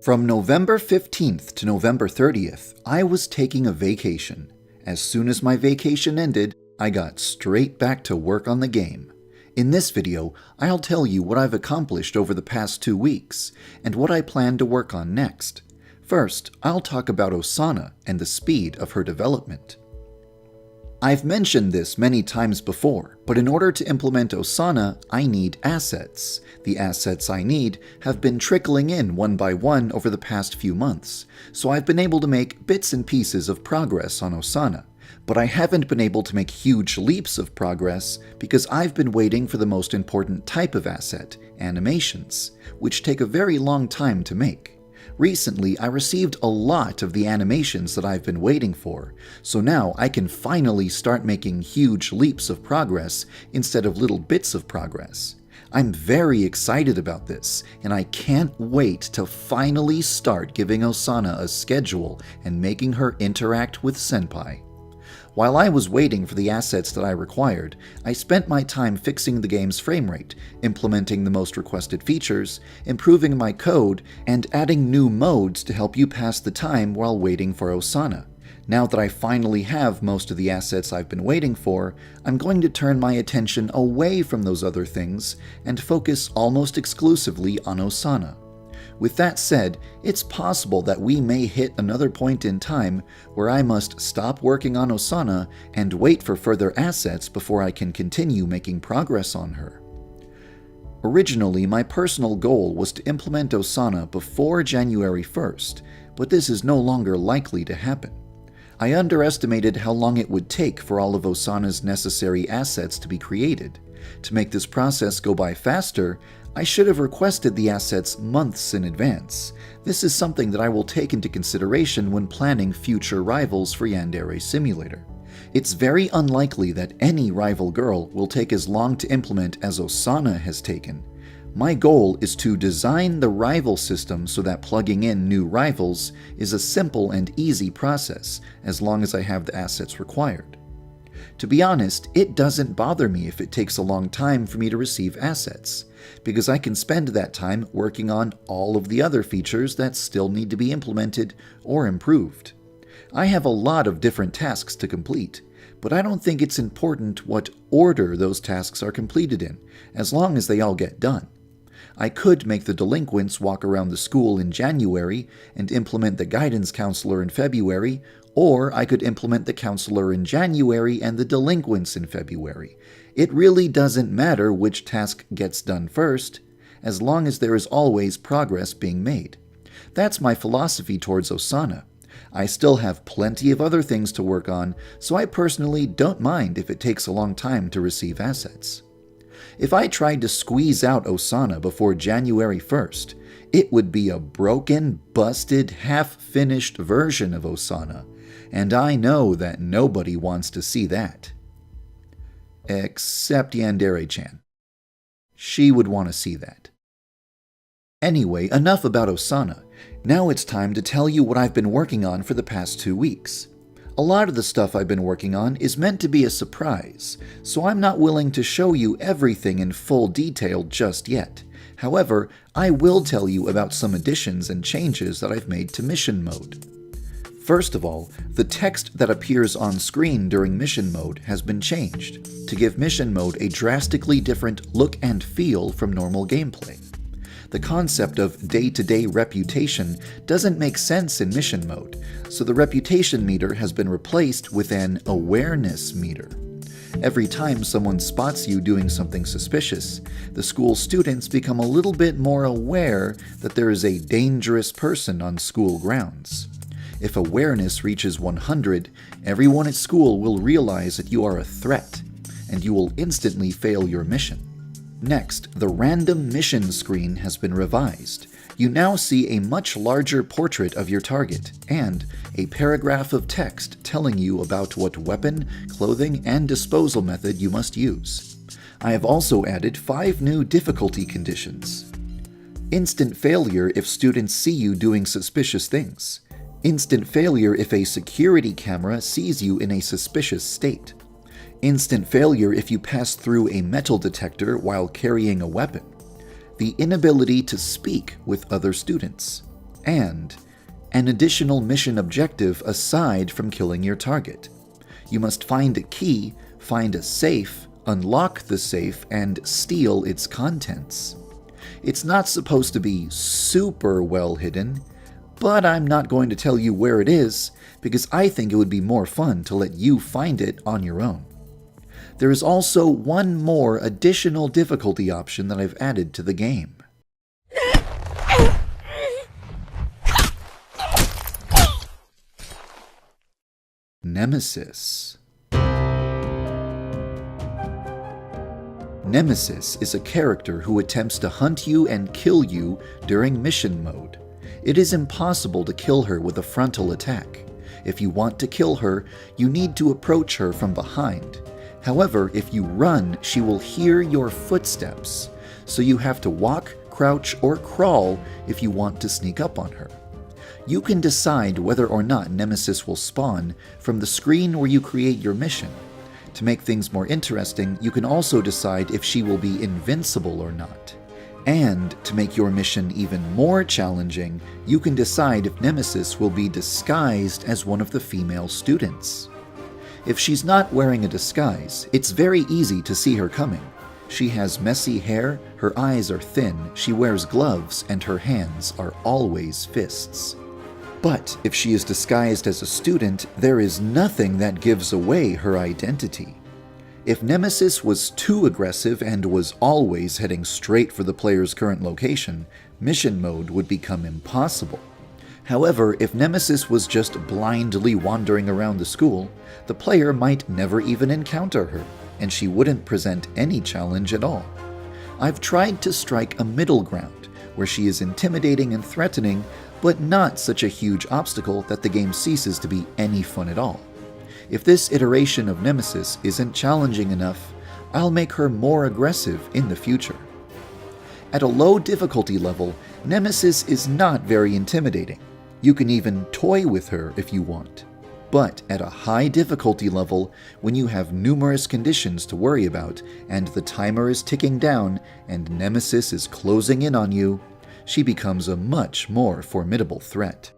From November 15th to November 30th, I was taking a vacation. As soon as my vacation ended, I got straight back to work on the game. In this video, I'll tell you what I've accomplished over the past 2 weeks, and what I plan to work on next. First, I'll talk about Osana and the speed of her development. I've mentioned this many times before, but in order to implement Osana, I need assets. The assets I need have been trickling in one by one over the past few months, so I've been able to make bits and pieces of progress on Osana. But I haven't been able to make huge leaps of progress because I've been waiting for the most important type of asset, animations, which take a very long time to make. Recently, I received a lot of the animations that I've been waiting for, so now I can finally start making huge leaps of progress instead of little bits of progress. I'm very excited about this, and I can't wait to finally start giving Osana a schedule and making her interact with Senpai. While I was waiting for the assets that I required, I spent my time fixing the game's frame rate, implementing the most requested features, improving my code, and adding new modes to help you pass the time while waiting for Osana. Now that I finally have most of the assets I've been waiting for, I'm going to turn my attention away from those other things and focus almost exclusively on Osana. With that said, it's possible that we may hit another point in time where I must stop working on Osana and wait for further assets before I can continue making progress on her. Originally, my personal goal was to implement Osana before January 1st, but this is no longer likely to happen. I underestimated how long it would take for all of Osana's necessary assets to be created. To make this process go by faster, I should have requested the assets months in advance. This is something that I will take into consideration when planning future rivals for Yandere Simulator. It's very unlikely that any rival girl will take as long to implement as Osana has taken. My goal is to design the rival system so that plugging in new rivals is a simple and easy process as long as I have the assets required. To be honest, it doesn't bother me if it takes a long time for me to receive assets, because I can spend that time working on all of the other features that still need to be implemented or improved. I have a lot of different tasks to complete, but I don't think it's important what order those tasks are completed in, as long as they all get done. I could make the delinquents walk around the school in January and implement the guidance counselor in February, or I could implement the counselor in January and the delinquents in February. It really doesn't matter which task gets done first, as long as there is always progress being made. That's my philosophy towards Osana. I still have plenty of other things to work on, so I personally don't mind if it takes a long time to receive assets. If I tried to squeeze out Osana before January 1st, it would be a broken, busted, half-finished version of Osana, and I know that nobody wants to see that. Except Yandere-chan. She would want to see that. Anyway, enough about Osana. Now it's time to tell you what I've been working on for the past 2 weeks. A lot of the stuff I've been working on is meant to be a surprise, so I'm not willing to show you everything in full detail just yet. However, I will tell you about some additions and changes that I've made to mission mode. First of all, the text that appears on screen during mission mode has been changed to give mission mode a drastically different look and feel from normal gameplay. The concept of day-to-day reputation doesn't make sense in mission mode, so the reputation meter has been replaced with an awareness meter. Every time someone spots you doing something suspicious, the school students become a little bit more aware that there is a dangerous person on school grounds. If awareness reaches 100, everyone at school will realize that you are a threat, and you will instantly fail your mission. Next, the random mission screen has been revised. You now see a much larger portrait of your target, and a paragraph of text telling you about what weapon, clothing, and disposal method you must use. I have also added 5 new difficulty conditions. Instant failure if students see you doing suspicious things. Instant failure if a security camera sees you in a suspicious state. Instant failure if you pass through a metal detector while carrying a weapon. The inability to speak with other students. and an additional mission objective aside from killing your target. You must find a key, find a safe, unlock the safe, and steal its contents. It's not supposed to be super well hidden, but I'm not going to tell you where it is because I think it would be more fun to let you find it on your own. There is also one more additional difficulty option that I've added to the game. Nemesis. Nemesis is a character who attempts to hunt you and kill you during mission mode. It is impossible to kill her with a frontal attack. If you want to kill her, you need to approach her from behind. However, if you run, she will hear your footsteps, so you have to walk, crouch, or crawl if you want to sneak up on her. You can decide whether or not Nemesis will spawn from the screen where you create your mission. To make things more interesting, you can also decide if she will be invincible or not. And to make your mission even more challenging, you can decide if Nemesis will be disguised as one of the female students. If she's not wearing a disguise, it's very easy to see her coming. She has messy hair, her eyes are thin, she wears gloves, and her hands are always fists. But if she is disguised as a student, there is nothing that gives away her identity. If Nemesis was too aggressive and was always heading straight for the player's current location, mission mode would become impossible. However, if Nemesis was just blindly wandering around the school, the player might never even encounter her, and she wouldn't present any challenge at all. I've tried to strike a middle ground, where she is intimidating and threatening, but not such a huge obstacle that the game ceases to be any fun at all. If this iteration of Nemesis isn't challenging enough, I'll make her more aggressive in the future. At a low difficulty level, Nemesis is not very intimidating. You can even toy with her if you want. But at a high difficulty level, when you have numerous conditions to worry about, and the timer is ticking down, and Nemesis is closing in on you, she becomes a much more formidable threat.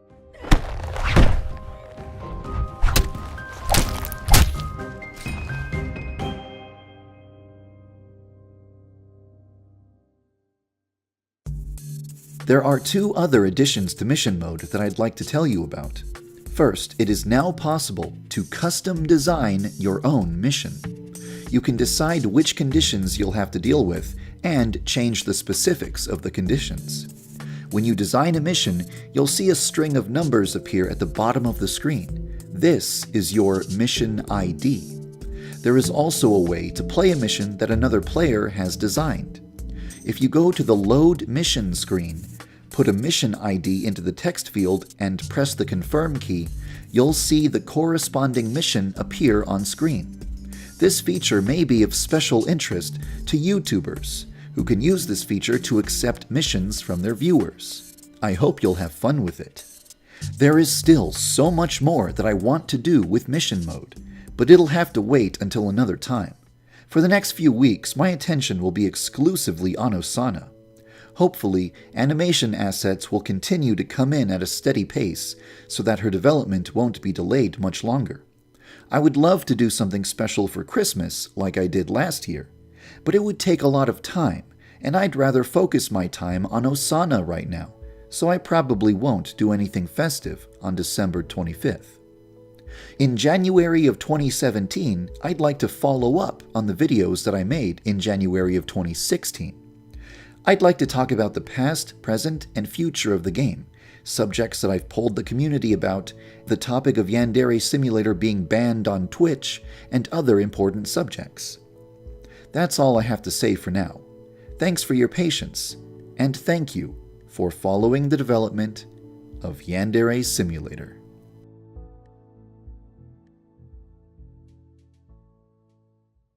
There are two other additions to mission mode that I'd like to tell you about. First, it is now possible to custom design your own mission. You can decide which conditions you'll have to deal with and change the specifics of the conditions. When you design a mission, you'll see a string of numbers appear at the bottom of the screen. This is your mission ID. There is also a way to play a mission that another player has designed. If you go to the Load Mission screen, put a mission ID into the text field and press the Confirm key, you'll see the corresponding mission appear on screen. This feature may be of special interest to YouTubers, who can use this feature to accept missions from their viewers. I hope you'll have fun with it. There is still so much more that I want to do with mission mode, but it'll have to wait until another time. For the next few weeks, my attention will be exclusively on Osana. Hopefully, animation assets will continue to come in at a steady pace so that her development won't be delayed much longer. I would love to do something special for Christmas like I did last year, but it would take a lot of time, and I'd rather focus my time on Osana right now, so I probably won't do anything festive on December 25th. In January of 2017, I'd like to follow up on the videos that I made in January of 2016. I'd like to talk about the past, present, and future of the game, subjects that I've polled the community about, the topic of Yandere Simulator being banned on Twitch, and other important subjects. That's all I have to say for now. Thanks for your patience, and thank you for following the development of Yandere Simulator.